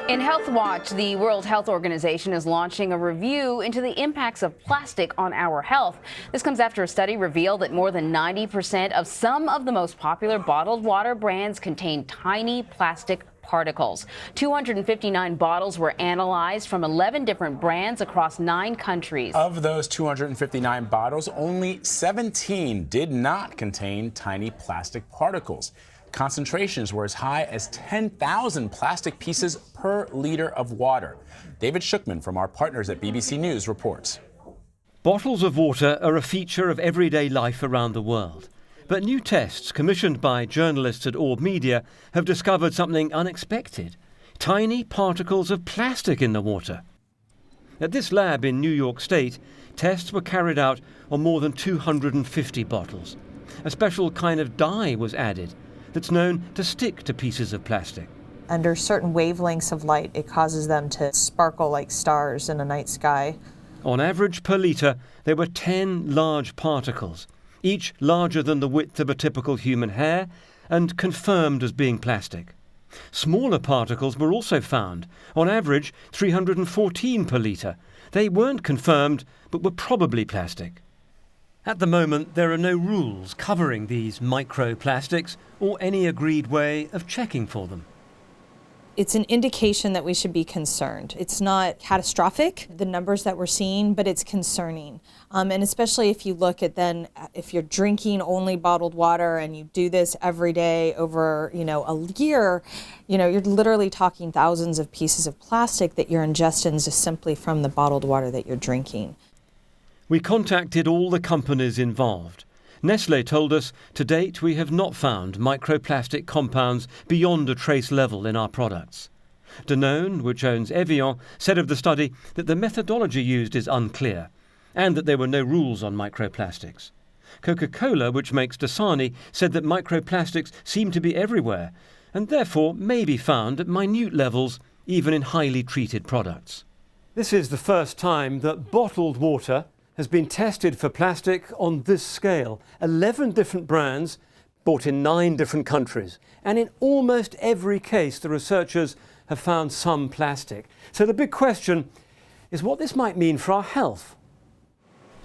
In Health Watch, the World Health Organization is launching a review into the impacts of plastic on our health. This comes after a study revealed that more than 90% of some of the most popular bottled water brands contain tiny plastic particles. 259 bottles were analyzed from 11 different brands across 9 countries. Of those 259 bottles, only 17 did not contain tiny plastic particles. Concentrations were as high as 10,000 plastic pieces per liter of water. David Shukman from our partners at BBC News reports. Bottles of water are a feature of everyday life around the world. But new tests commissioned by journalists at Orb Media have discovered something unexpected: tiny particles of plastic in the water. At this lab in New York State, tests were carried out on more than 250 bottles. A special kind of dye was added that's known to stick to pieces of plastic. Under certain wavelengths of light, it causes them to sparkle like stars in a night sky. On average per litre, there were 10 large particles, each larger than the width of a typical human hair and confirmed as being plastic. Smaller particles were also found, on average 314 per litre. They weren't confirmed, but were probably plastic. At the moment, there are no rules covering these microplastics or any agreed way of checking for them. It's an indication that we should be concerned. It's not catastrophic, the numbers that we're seeing, but it's concerning. And especially if you look at if you're drinking only bottled water and you do this every day over, a year, you're literally talking thousands of pieces of plastic that you're ingesting just simply from the bottled water that you're drinking. We contacted all the companies involved. Nestlé told us to date we have not found microplastic compounds beyond a trace level in our products. Danone, which owns Evian, said of the study that the methodology used is unclear and that there were no rules on microplastics. Coca-Cola, which makes Dasani, said that microplastics seem to be everywhere and therefore may be found at minute levels even in highly treated products. This is the first time that bottled water has been tested for plastic on this scale. 11 different brands bought in 9 different countries. And in almost every case, the researchers have found some plastic. So the big question is what this might mean for our health.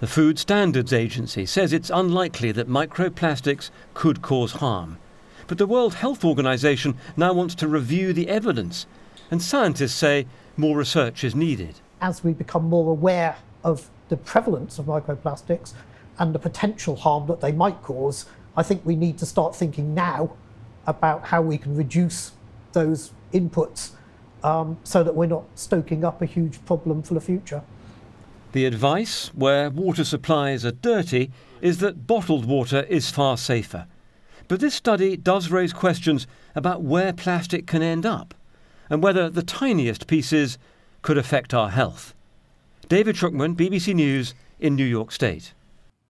The Food Standards Agency says it's unlikely that microplastics could cause harm. But the World Health Organization now wants to review the evidence. And scientists say more research is needed. As we become more aware of the prevalence of microplastics and the potential harm that they might cause, I think we need to start thinking now about how we can reduce those inputs so that we're not stoking up a huge problem for the future. The advice, where water supplies are dirty, is that bottled water is far safer. But this study does raise questions about where plastic can end up and whether the tiniest pieces could affect our health. David Shukman, BBC News in New York State.